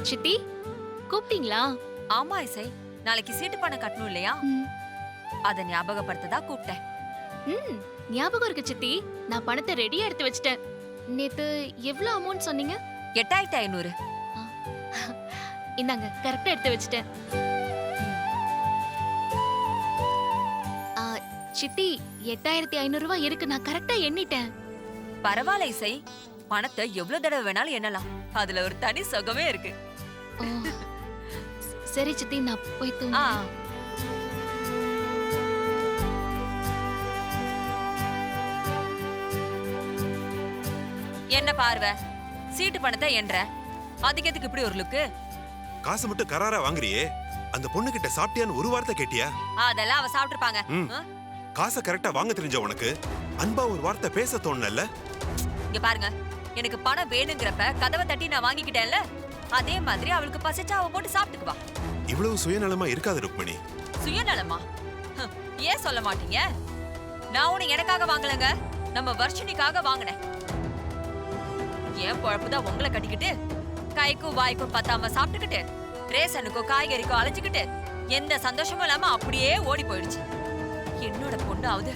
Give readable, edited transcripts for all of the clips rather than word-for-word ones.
சித்தி கூப்பிட்டீங்களா? ஆமா இசை, நாளைக்கு சீட்டு பணம் கட்டணும் இல்லையா? அத ஞாபகப்படுத்ததா கூப்பிட்டேன். ஞாபகம் இருக்கு சித்தி. நான் பணத்தை ரெடியா எடுத்து வச்சிட்டேன். நேத்து எவ்வளவு அமௌண்ட் சொன்னீங்க? 8500. இந்தாங்க, கரெக்டா எடுத்து வச்சிட்டேன். சித்தி 8500 ரூபாய் இருக்கு. நான் கரெக்டா எண்ணிட்டேன். பரவாயில்ல இசை, பணத்தை எவ்வளவு தடவை வேணாலும் எண்ணலாம். அதுல ஒரு தனி சுகமே இருக்கு. ஓ, சரி சித்தி, நான் போய் ஆ, தூங்குறேன். என்ன பார்வை, சீட்டு பணத்தை என்ற அதுக்கு எதுக்கு இப்படி ஒரு லுக்கு? காசு மட்டும் கராரா வாங்குறியே, அந்த பொண்ணு கிட்ட சாப்பிட்டியான்னு ஒரு வார்த்தை கேட்டியா? அதெல்லாம் அவ சாப்பிட்டுருப்பாங்க. காசை கரெக்டா வாங்க தெரிஞ்ச உனக்கு அன்பா ஒரு வார்த்தை பேச தோணல? இங்க பாருங்க, எனக்கு பணம் வேணுங்கிறப்ப கதவை தட்டி நான் வாங்கிக்கிட்டேன்ல, அதே மாதிரி அவளுக்கு பசிச்சா அவ போட்டு சாப்பிட்டுக்குவா. இவ்வளவு சுயநலமா இருக்காது ருக்மணி. சுயநலமா? ஏன் சொல்ல மாட்டீங்க? நான் உன்னை எனக்காக வாங்கலங்க, நம்ம வர்ஷினிக்காக வாங்கினேன். ஏன் பொழப்புதான் உங்களை கட்டிக்கிட்டு கைக்கும் வாய்க்கும் பத்தாம சாப்பிட்டுக்கிட்டு ரேசனுக்கோ காய்கறிக்கோ அலைஞ்சுக்கிட்டு எந்த சந்தோஷமும் இல்லாம அப்படியே ஓடி போயிடுச்சு. என்னோட பொண்ணாவது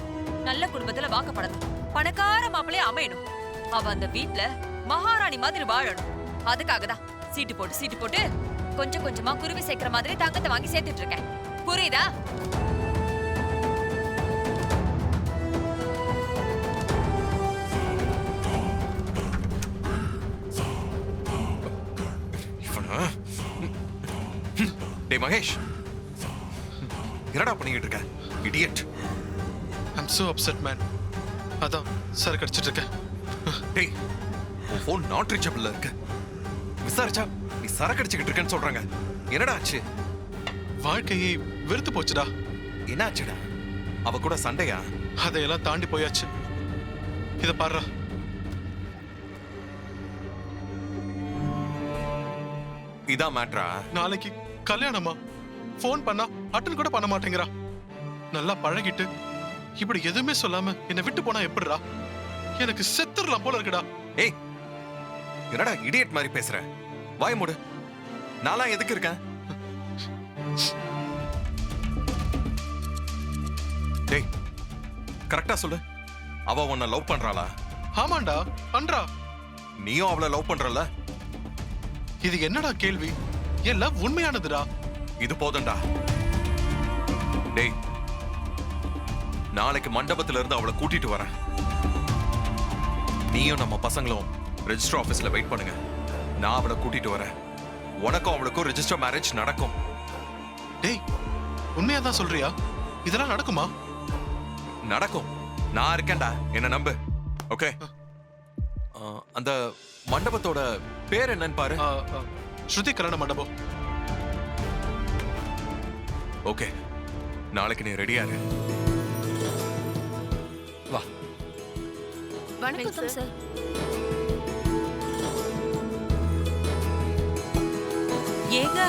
நல்ல குடும்பத்துல வாக்கப்படணும், பணக்கார மாப்பிள்ளையே அமையணும், அவ அந்த வீட்ல மகாராணி மாதிரி வாழணும். அதுக்காக தான் சீட்டு போட்டு கொஞ்சம் கொஞ்சமா குருவி சேர்க்கிற மாதிரி தங்கத்தை வாங்கி சேர்த்துட்டு இருக்கேன். புரியுதா? டேய் மகேஷ், என்னடா பண்ணிக்கிட்டு இருக்க? Idiot. I'm so upset man. அதான் சார் கடிச்சிட்டு இருக்கேன். டேய், உன் ஃபோன் நாட் ரீச்சபிள்ல இருக்கு. விசாரிச்சா நீ சரக்கு அடிச்சுக்கிட்டு இருக்கேன்னு சொல்றாங்க. என்னடா ஆச்சு? வாழ்க்கையை வெறுத்து போச்சுடா. என்ன ஆச்சுடா? அவ கூட சண்டையா? அதையெல்லாம் தாண்டி போயாச்சு. இத பாருடா. இதான் மேட்ரா? நாளைக்கு கல்யாணமா? ஃபோன் பண்ணா அட்டன் கூட பண்ண மாட்டேங்கிறா. நல்லா பழகிட்டு இப்படி எதுவுமே சொல்லாம என்னை விட்டு போனா எப்படிடா? எனக்கு செத்துறலாம் போல இருக்குடா. ஏய், என்னடா இடியட் மாதிரி பேசுற? வாய் மூடு. நான்லாம் எதுக்கு இருக்கேன்? டேய், கரெக்டா சொல்லு. அவ உன்னை லவ் பண்றாளா? ஆமாண்டா, பண்றா. நீயும் அவளை லவ் பண்றல? இது என்னடா கேள்வி? எல்லாம் உண்மையானதுடா. இது போதண்டா. டேய், நாளைக்கு மண்டபத்துல இருந்து அவளை கூட்டிட்டு வரேன். நீயும் நம்ம பசங்களும் ரெஜிஸ்டர் ஆபீஸ்ல வெயிட் பண்ணுங்க. நான் அவளை கூட்டிட்டு வரேன். உனக்கும் அவளுக்கும் ரெஜிஸ்டர் மேரேஜ் நடக்கும். டேய், உண்மையாதான் சொல்றியா? இதெல்லாம் நடக்குமா? நடக்கும். நான் இருக்கேன்டா, என்ன நம்பு. ஓகே? அந்த மண்டபத்தோட பேர் என்னன்னு பாரு. ஸ்ருதி கல்யாண மண்டபம். ஓகே, நாளைக்கு நீ ரெடியா இரு. வா. வணக்கம் சார். ஏங்க,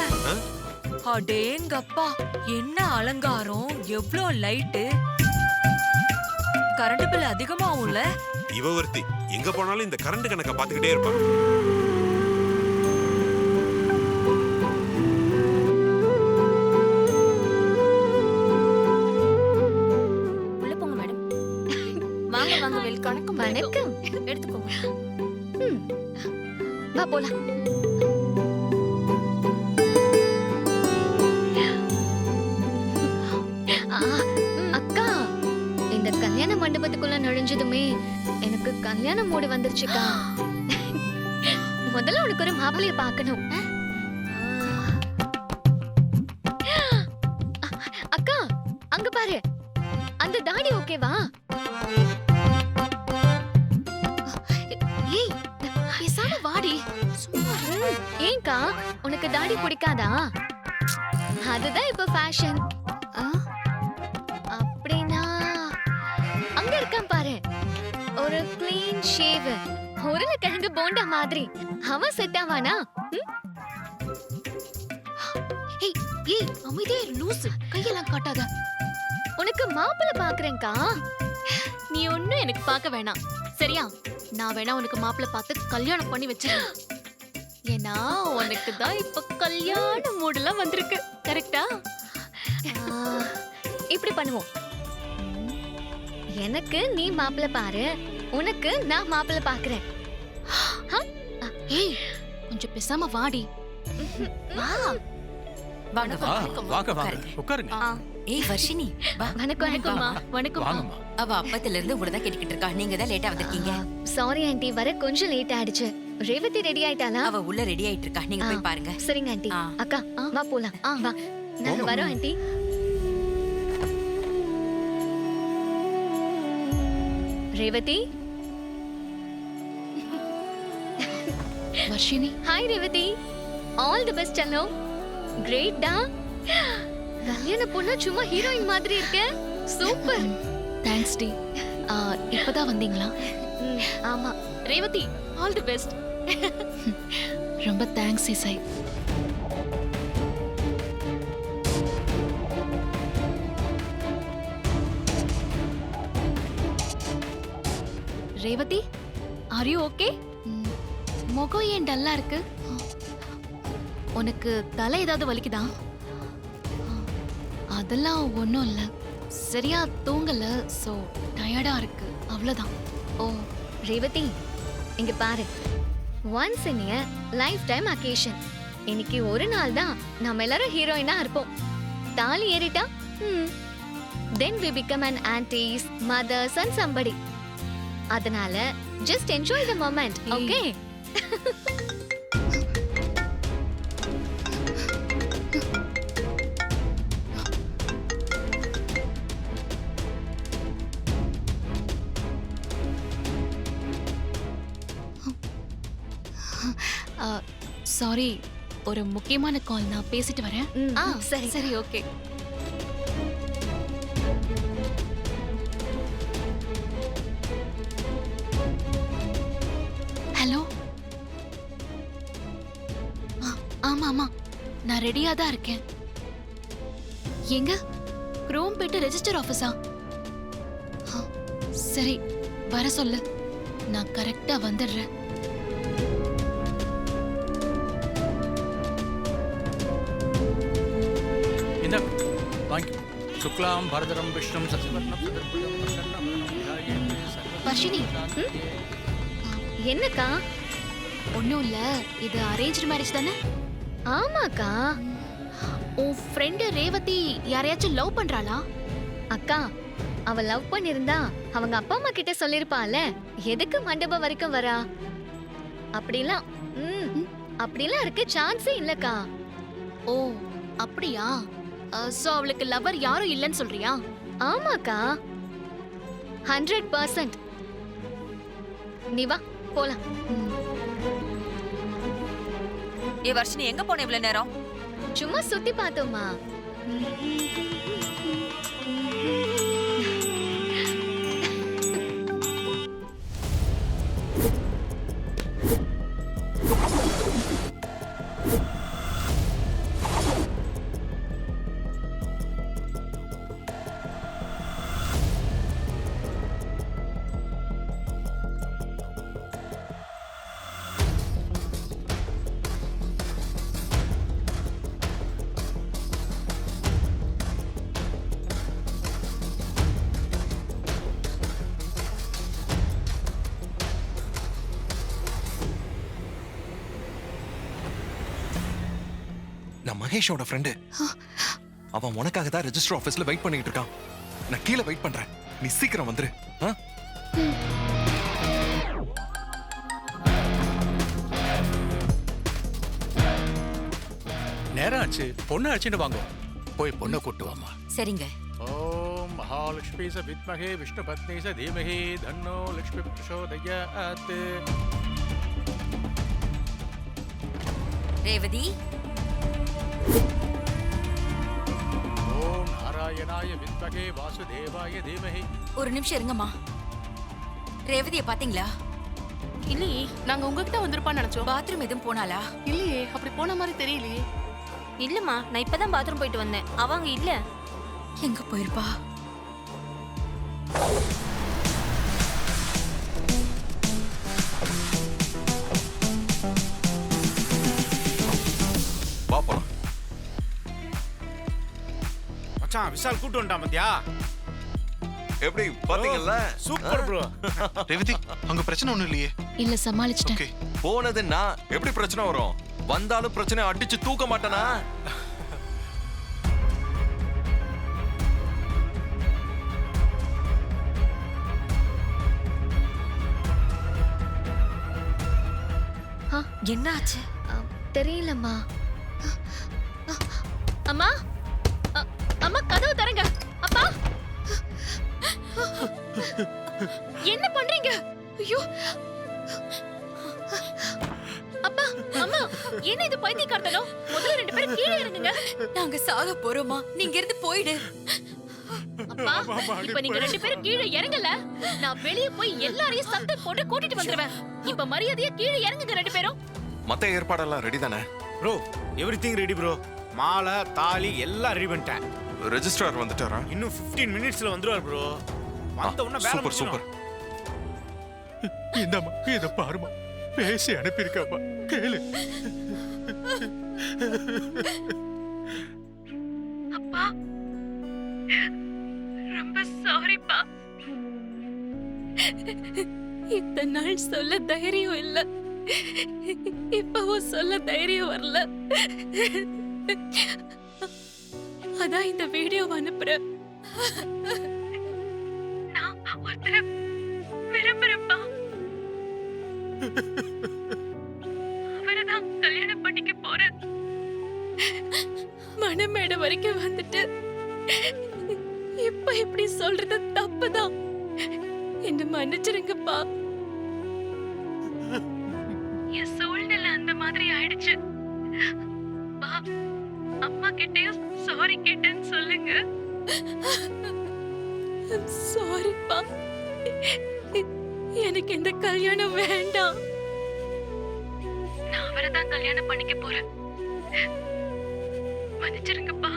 அடேங்கப்பா, என்ன அலங்காரம், எவ்ளோ லைட்டு. Current bill அதிகமாகும்ல? இவ ஒருத்தி எங்க போனாலும் இந்த கரண்ட் கணக்க பாத்துக்கிட்டே இருப்பா. உள்ள போங்க மேடம். வாங்க வாங்க, வெல்கம். வணக்கம். எடுத்துக்கோங்க. வா போலாம். அக்கா, இந்த கல்யாண மண்டபத்துக்குள்ள நுழைஞ்சதுமே எனக்கு கல்யாண மூடு வந்துருச்சுக்கா. முதல்ல உனக்கு ஒரு மாப்பிள்ளைய பார்க்கணும். அக்கா, அங்க பாரு, அந்த தாடி ஓகேவா? ஏய், பேசாம வாடி. சும்மா ஏன்க்கா, உனக்கு தாடி பிடிக்காதா? அதுதான் இப்ப ஃபேஷன். அப்படின்னா அங்க இருக்கான் பாரு, ஒரு கிளீன் ஷேவ், உருளைக்கிழங்கு போண்டா மாதிரி. அவன் செட் ஆவானா? ஏய் ஏய், அமைதியா இரு லூசு. கையெல்லாம் காட்டாத. உனக்கு மாப்பிள்ளை பாக்குறேன்க்கா. நீ ஒண்ணும் எனக்கு பார்க்க வேணாம், சரியா? நான் வேணா உனக்கு மாப்பிள்ளை பார்த்து கல்யாணம் பண்ணி வச்சிருக்கேன். ஏன்னா உனக்கு தான் இப்ப கல்யாண மூடெல்லாம் வந்திருக்கு கரெக்டா? இப்படி பண்ணுவோம். எனக்கு நீ மாப்பிள்ளை பாரு, உனக்கு நான் மாப்பிள்ளை பாக்குறேன். ஏய் கொஞ்சம் பேசாம வாடி. வா. வாங்க வா, வாங்க. வாங்க வாங்க உட்காருங்க. ஏய் வர்ஷினி வா. வணக்கம் வணக்கம்மா. வணக்கம். வாங்கம்மா. அவ அப்பத்துல இருந்து உங்களை தான் கேட்டுக்கிட்டு இருக்கா. நீங்க தான் லேட்டா வந்திருக்கீங்க. சாரி ஆண்டி, வர கொஞ்சம் லேட் ஆயிடுச்சு. ரேவதி ரெடி ஆயிட்டாளா? அவ உள்ள ரெடி ஆயிட்டு இருக்கா. நீங்க போய் பாருங்க. சரிங்க ஆண்டி. ஆ. அக்கா வா போலாம். வா நாங்க போங்க. வரோம் aunty. Revathi. Varshini hi Revathi. All the best செல்லம். கிரேட் டா. கல்யாண பொண்ணு சும்மா ஹீரோயின் மாதிரி இருக்க. சூப்பர். தேங்க்ஸ் டி. இப்பதான் வந்தீங்களா? ஆமா. Revathi all the best. ரொம்ப thanks Isai. Revathi are you okay? முகம் ஏன் டல்லா இருக்கு? உனக்கு தலை ஏதாவது வலிக்குதா? அதெல்லாம் ஒன்றும் இல்லை, சரியா தூங்கல, ஸோ டயர்டா இருக்கு, அவ்வளோதான். ஓ ரேவதி, இங்க பாரு. Once in a life time occasion. இன்னைக்கு ஒரு நாள் தான் நம்ம எல்லாரும் ஹீரோயினா இருப்போம். தாலி ஏறிட்டா then we become an aunties, mothers and somebody. அதனால just enjoy the moment, okay? Sorry, ஒரு முக்கியமான கால், நான் பேசிட்டு வரேன். சரி சரி ஓகே. ஹலோ. ஆமா ஆமா, நான் ரெடியா தான் இருக்கேன். எங்க? குரோம்பேட்டை ரெஜிஸ்டர் ஆபீஸா? சரி, வர சொல்லு, நான் கரெக்டா வந்துடுறேன். இந்த வாங்கி சுக்லாம் பரதரம் விஷ்ணும் சசிவர்ணம் சதுர்புஜம் பிரசன்னம் வதனம் வர்ஷினி. என்னக்கா? ஒன்றும் இல்லை, இது அரேஞ்ச்டு மேரேஜ் தானே? ஆமாக்கா. உன் ஃப்ரெண்டு ரேவதி யாரையாச்சும் லவ் பண்றாளா? அக்கா, அவ லவ் பண்ணிருந்தா அவங்க அப்பா அம்மா கிட்ட சொல்லிருப்பால. எதுக்கு மண்டபம் வரைக்கும் வரா? அப்படிலாம் அப்படிலாம் இருக்க சான்ஸே இல்லக்கா. ஓ அப்படியா? சோ அவளுக்கு லவர் யாரும் இல்லைன்னு சொல்றியா? ஆமாக்கா, 100%. நீ வா போலாம். ஏ வர்ஷினி, எங்க போன இவ்வளவு நேரம்? சும்மா சுத்தி பார்த்தோமா. நான் மகேஷோட ஃப்ரெண்டு. அவன் உனக்காக தான் ரெஜிஸ்டர் ஆபீஸ்ல வெயிட் பண்ணிட்டு இருக்கான். நான் கீழே வெயிட் பண்றேன், நீ சீக்கிரம் வந்துரு. நேரம் ஆச்சு, பொண்ணு அழைச்சிட்டு வாங்க. போய் பொண்ணை கூட்டு வாமா. சரிங்க. ஓம் மகாலட்சுமி ச வித்மகே விஷ்ணு பத்னி ச தீமஹி தன்னோ லக்ஷ்மி பிரசோதயாத். ரேவதி. ஓம் நாராயணாய வித்மகே வாசுதேவாய தீமஹி. ஒரு நிமிஷம் இருங்கம்மா. ரேவதியை பாத்தீங்களா? இல்லையே, நாங்க உங்ககிட்ட வந்திருப்பான்னு நினைச்சோம். பாத்ரூம் எதுவும் போனாளா? இல்லையே, அப்படி போன மாதிரி தெரியலையே. இல்லம்மா, நான் இப்பதான் பாத்ரூம் போயிட்டு வந்தேன். அவங்க இல்ல. எங்க போயிருப்பா? மச்சான் விஷால் கூட்டு வந்துட்டான் பாத்தியா? எப்படி பாத்தீங்கல்ல? Super bro. ரேவதி அங்க பிரச்சனை ஒண்ணும் இல்லையே? இல்ல சமாளிச்சிட்டேன். ஓகே. போனதுன்னா எப்படி பிரச்சனை வரும்? வந்தாலும் பிரச்சனை அடிச்சு தூக்க மாட்டேனா? என்ன ஆச்சு? தெரியலம்மா. அம்மா அம்மா கதவு தரங்க. அப்பா என்ன பண்றீங்க? ஐயோ அப்பா அம்மா என்ன இது பைத்தியக்காரத்தனம்? முதல்ல 2 பேரும் கீழே இறங்குங்க. நாங்க சாக போறோமா? நீங்க இருந்து போயிடு. அப்பா இப்ப நீங்க 2 பேரும் கீழே இறங்கல, நான் வெளிய போய் எல்லாரையும் சத்தம் போட்டு கூட்டிட்டு வந்துருவேன். இப்ப மரியாதையா கீழே இறங்குங்க 2 பேரும். மத்த ஏற்பாடெல்லாம் ரெடி தானே? Bro everything ready bro. மாலை தாலி எல்லாம் ரெடி பண்ணிட்டேன். ரெஜிஸ்ட்ரார் வந்துட்டாரா? இன்னும் 15 மினிட்ஸ்ல வந்துருவார் ப்ரோ. வந்த உடனே வேலை சூப்பர் சூப்பர். இந்தம்மா இத பாருமா, பேசி அனுப்பியிருக்காமா, கேளு. அப்பா ரொம்ப சாரிப்பா. இத்தனை நாள் சொல்ல தைரியம் இல்ல, இப்பவும் சொல்ல தைரியம் வரல. அதான் இந்த வீடியோ அனுப்புறேன். நான் ஒருத்தர விரும்புறேன்ப்பா. அவரைதான் கல்யாணம் பண்ணிக்க போறேன். மணமேடை வரைக்கும் வந்துட்டு இப்ப இப்படி சொல்றது தப்புதான். என்ன மன்னிச்சிருங்கப்பா. என் சூழ்நிலை அந்த மாதிரி ஆயிடுச்சு. அம்மா கிட்டயும் சாரி கேட்டேன்னு சொல்லுங்க. சாரிப்பா, எனக்கு இந்த கல்யாணம் வேண்டாம். நான் அவரை தான் கல்யாணம் பண்ணிக்க போறேன். மன்னிச்சிருங்கப்பா.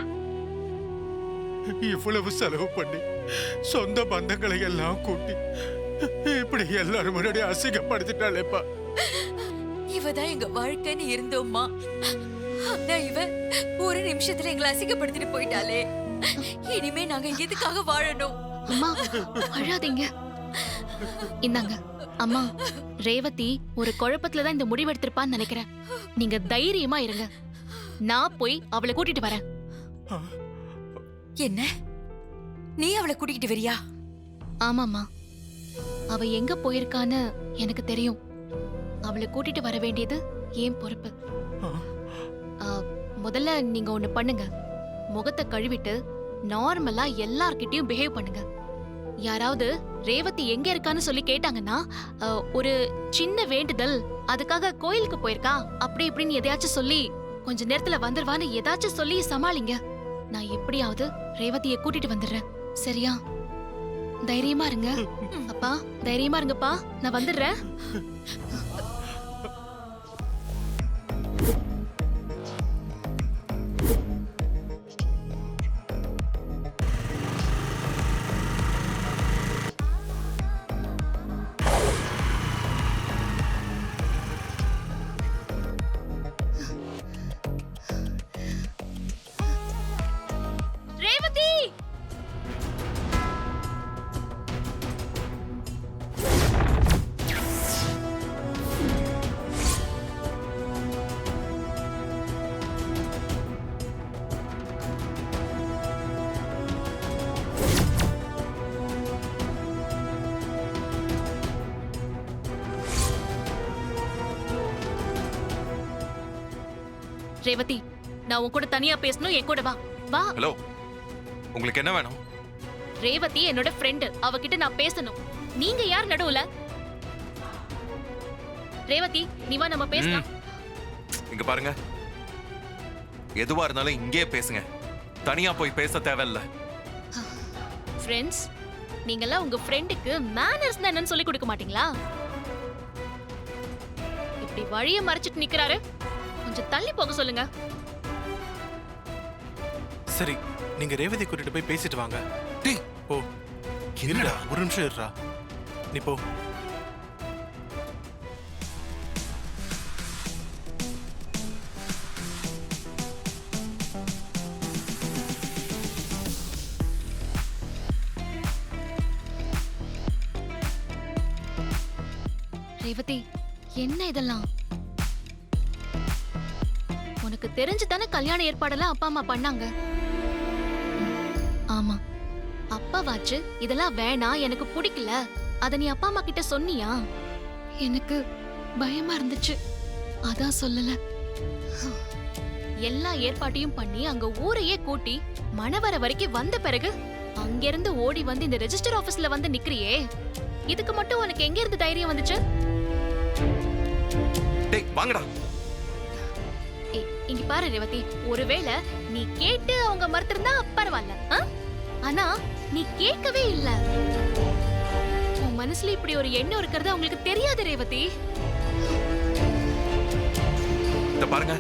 இவ்வளவு செலவு பண்ணி சொந்த பந்தங்களை எல்லாம் கூட்டி இப்படி எல்லாரும் முன்னாடி அசிங்கப்படுத்திட்டாளேப்பா. இவதான் எங்க வாழ்க்கைன்னு இருந்தோம்மா. ஆனா இவ ஒரு நிமிஷத்துல எங்களை அசிங்கப்படுத்திட்டு போயிட்டாலே. இனிமே நாங்க எதுக்காக வாழணும்? அம்மா அழாதீங்க. இந்தாங்க அம்மா. ரேவதி ஒரு குழப்பத்துல தான் இந்த முடிவெடுத்திருப்பான்னு நினைக்கிறேன். நீங்க தைரியமா இருங்க, நான் போய் அவளை கூட்டிட்டு வரேன். என்ன, நீ அவளை கூட்டிக்கிட்டு வரியா? ஆமாம்மா, அவ எங்க போயிருக்கான்னு எனக்கு தெரியும். அவளை கூட்டிட்டு வர வேண்டியது ஏன் பொறுப்பு. முதல்ல நீங்க ஒண்ணு பண்ணுங்க, முகத்தை கழுவிட்டு நார்மலா எல்லார்கிட்டயும் பிஹேவ் பண்ணுங்க. யாராவது ரேவதி எங்க இருக்கான்னு சொல்லி கேட்டாங்கன்னா ஒரு சின்ன வேண்டுதல், அதுக்காக கோயிலுக்கு போயிருக்கா அப்படி இப்படின்னு எதையாச்சும் சொல்லி கொஞ்ச நேரத்துல வந்துருவான்னு ஏதாச்சும் சொல்லி சமாளிங்க. நான் எப்படியாவது ரேவதியை கூட்டிட்டு வந்துடுறேன், சரியா? தைரியமா இருங்க அப்பா, தைரியமா இருங்கப்பா, நான் வந்துடுறேன். ரேவதி, ரேவதி, நான் உன் கூட தனியா பேசணும், என் கூட வா. வா. ஹலோ, உங்களுக்கு என்ன வேணும்? ரேவதி என்னோட ஃப்ரெண்ட், அவகிட்ட நான் பேசணும். நீங்க யார் நடுவுல? ரேவதி, நீ வா, நம்ம பேசலாம். இங்க பாருங்க, எதுவா இருந்தாலும் இங்கே பேசுங்க, தனியா போய் பேச தேவையில்ல. ஃப்ரெண்ட்ஸ், நீங்கெல்லாம் உங்க ஃப்ரெண்டுக்கு மேனர்ஸ் என்னன்னு சொல்லி கொடுக்க மாட்டீங்களா? இப்படி வழிய மறைச்சிட்டு நிக்கிறாரு, கொஞ்சம் தள்ளி போக சொல்லுங்க. சரி, நீங்க ரேவதி கூட்டிட்டு போய் பேசிட்டு வாங்க. டேய், ஓ இருடா, ஒரு நிமிஷம் இருடா. நீ போ. ரேவதி, என்ன இதெல்லாம்? உனக்கு தெரிஞ்சு தானே கல்யாண ஏற்பாடெல்லாம் அப்பா அம்மா பண்ணாங்க. ஆமா, அப்பாவாச்சு இதெல்லாம் வேணாம், எனக்கு பிடிக்கல, அத நீ அப்பா அம்மா கிட்ட சொன்னியா? எனக்கு பயமா இருந்துச்சு, அதான் சொல்லல. எல்லா ஏற்பாட்டையும் பண்ணி அங்க ஊரையே கூட்டி மணவர வரைக்கும் வந்த பிறகு அங்கிருந்து ஓடி வந்து இந்த ரெஜிஸ்டர் ஆபீஸ்ல வந்து நிக்கிறியே, இதுக்கு மட்டும் உனக்கு எங்க இருந்து தைரியம் வந்துச்சு? டேய் வாங்கடா. இங்க பாரு ரேவதி, ஒருவேளை நீ கேட்டு அவங்க மறுத்திருந்தா பரவாயில்ல, ஆனா நீ கேட்கவே இல்ல. உன் மனசுல இப்படி ஒரு எண்ணம் இருக்கிறது அவங்களுக்கு தெரியாது ரேவதி. இத பாருங்க,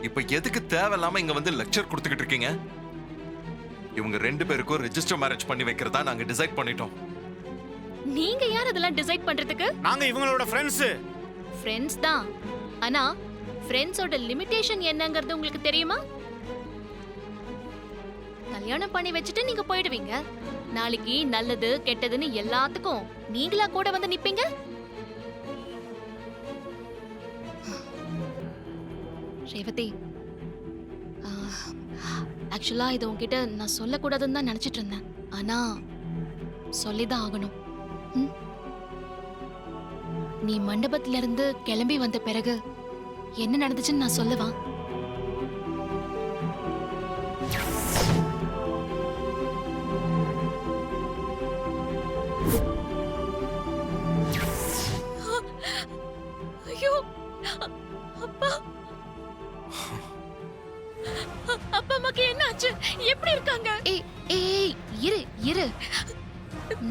இப்ப எதுக்கு தேவையில்லாம இங்க வந்து லெக்சர் கொடுத்துக்கிட்டு இருக்கீங்க? இவங்க 2 பேருக்கும் ரெஜிஸ்டர் மேரேஜ் பண்ணி வைக்கிறதா நாங்க டிசைட் பண்ணிட்டோம். நீங்க யார் அதெல்லாம் டிசைட் பண்றதுக்கு? நாங்க இவங்களோட ஃப்ரெண்ட்ஸ். ஃப்ரெண்ட்ஸ் தான், ஆனா ஃப்ரெண்ட்ஸோட லிமிட்டேஷன் என்னங்கிறது உங்களுக்கு தெரியுமா? கல்யாணம் பண்ணி வச்சுட்டு நீங்க போயிடுவீங்க, நாளைக்கு நல்லது கெட்டதுன்னு எல்லாத்துக்கும் நீங்களா கூட வந்து நிப்பீங்க. ரேவதி, ஆக்சுவலா இது உன்கிட்ட நான் சொல்லக்கூடாதுன்னு தான் நினைச்சிட்டு இருந்தேன், ஆனா சொல்லிதான் ஆகணும். நீ மண்டபத்துல இருந்து கிளம்பி வந்த பிறகு என்ன நடந்துச்சுன்னு நான் சொல்லவா? ஐயோ அப்பா, அப்பா அம்மாக்கு என்ன ஆச்சு? எப்படி இருக்காங்க? ஏய் இரு இரு,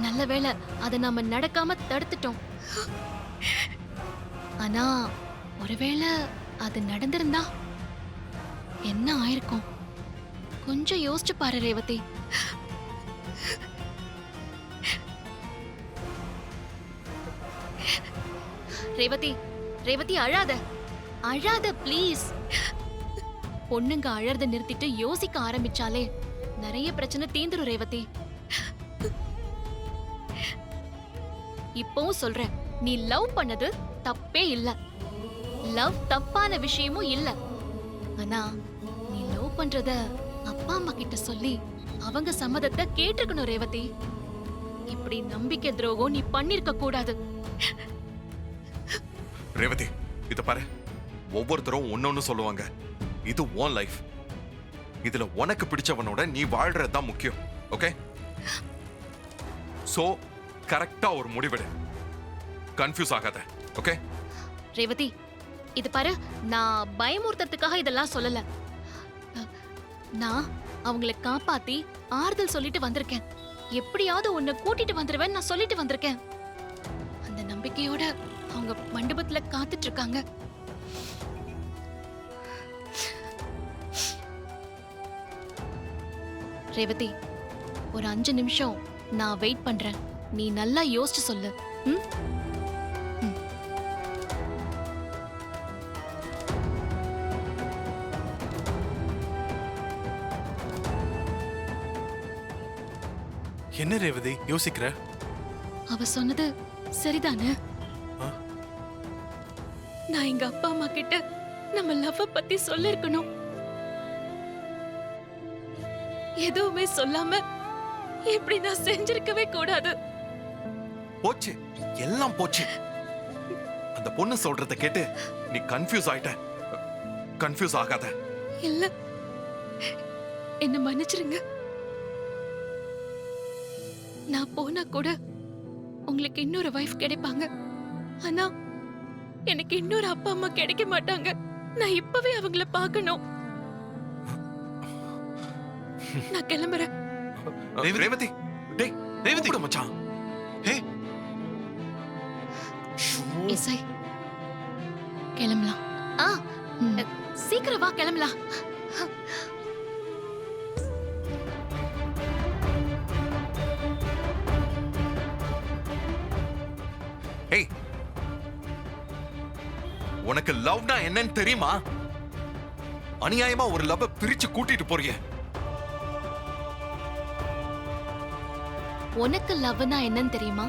நல்ல வேளை அதை நாம நடக்காம தடுத்துட்டோம். ஆனா ஒருவேளை அது நடந்திருந்தா என்ன ஆயிருக்கும்? கொஞ்சம் யோசிச்சு பாரு ரேவதி. ரேவதி, ரேவதி அழாத, அழாத ப்ளீஸ். பொண்ணுங்க அழறத நிறுத்திட்டு யோசிக்க ஆரம்பிச்சாலே நிறைய பிரச்சனை தீந்துரும் ரேவதி. இப்பவும் சொல்றேன், நீ லவ் பண்ணது தப்பே இல்ல, லவ் தப்பான விஷயமும் இல்ல. ஆனா நீ லவ் பண்றத அப்பா அம்மா கிட்ட சொல்லி அவங்க சம்மதத்தை கேட்டிருக்கணும் ரேவதி. இப்படி நம்பிக்கை துரோகம் நீ பண்ணிருக்க கூடாது. ரேவதி, இத பாரு, ஒவ்வொருத்தரும் ஒன்னொன்னு சொல்லுவாங்க. இது உன் லைஃப், இதுல உனக்கு பிடிச்சவனோட நீ வாழ்றது தான் முக்கியம். ஓகே, சோ கரெக்டா ஒரு முடிவெடு, கன்ஃபியூஸ் ஆகாத. ஓகே ரேவதி, இது பாரு, நான் பயமுறுத்தறதுக்காக இதெல்லாம் சொல்லல. நான் அவங்களை காப்பாத்தி ஆறுதல் சொல்லிட்டு வந்திருக்கேன். எப்படியாவது உன்னை கூட்டிட்டு வந்துருவேன் நான் சொல்லிட்டு வந்திருக்கேன். அந்த நம்பிக்கையோட அவங்க மண்டபத்துல காத்துட்டு இருக்காங்க. ரேவதி, ஒரு 5 நிமிஷம் நான் வெயிட் பண்றேன், நீ நல்லா யோசிச்சு சொல்லு. என்ன ரேவதி யோசிக்கிற? அவ சொன்னது சரிதானே? நான் எங்க அப்பா அம்மா கிட்ட நம்ம லவ் பத்தி சொல்லிருக்கணும். எதுவுமே சொல்லாம இப்படி நான் செஞ்சிருக்கவே கூடாது. போச்சு, எல்லாம் போச்சு. அந்த பொண்ணு சொல்றத கேட்டு நீ கன்ஃபியூஸ் ஆயிட்ட. கன்ஃபியூஸ் ஆகாத. இல்ல, என்ன மன்னிச்சிருங்க. நான் போனா கூட உங்களுக்கு இன்னொரு வைஃப் கிடைப்பாங்க, ஆனா எனக்கு இன்னொரு அப்பா அம்மா கிடைக்க மாட்டாங்க. நான் இப்பவே அவங்கள பார்க்கணும். நான் கிளம்புறேன். ரேவதி, டேய் ரேவதி கூட மச்சான். ஹே இசை, கிளம்பலாம். சீக்கிரம் வா, கிளம்பலாம். ஏய், உனக்கு லவ்னா என்னன்னு தெரியுமா? அநியாயமா ஒரு லவ் பிரிச்சு கூட்டிட்டு போறியே. உனக்கு லவ்னா என்னன்னு தெரியுமா?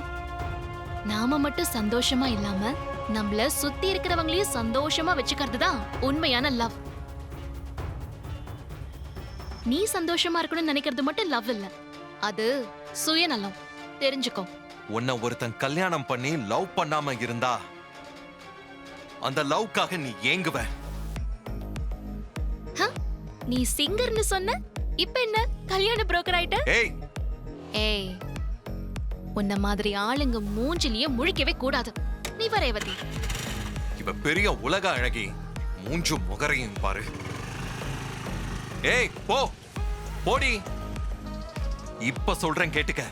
நாம மட்டும் சந்தோஷமா இல்லாம நம்மள சுத்தி இருக்கிறவங்களையும் சந்தோஷமா வச்சுக்கிறது தான் உண்மையான லவ். நீ சந்தோஷமா இருக்கணும்னு நினைக்கிறது மட்டும் லவ் இல்ல, அது சுயநலம். தெரிஞ்சுக்கோ. உன்னை ஒருத்தன் கல்யாணம் பண்ணி லவ் பண்ணாம இருந்தா அந்த லவ்க்காக நீ ஏங்குவ. நீ சிங்கர்னு சொன்ன, இப்ப என்ன கல்யாண புரோக்கர் ஆயிட்ட? ஏய் ஏய், உன்ன மாதிரி ஆளுங்க மூஞ்சிலேயே முழிக்கவே கூடாது. நீ வா ரேவதி. இவ பெரிய உலக அழகி, மூஞ்சு முகரையும் பாரு. ஏய் போ, போடி. இப்ப சொல்றேன் கேட்டுக்க.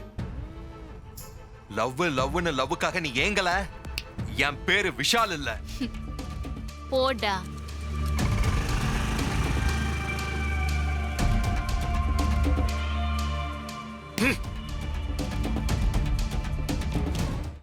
லவ் லவ்னு லவ்வுக்காக நீ ஏங்கல. என் பேரு விஷால் இல்ல. போடா.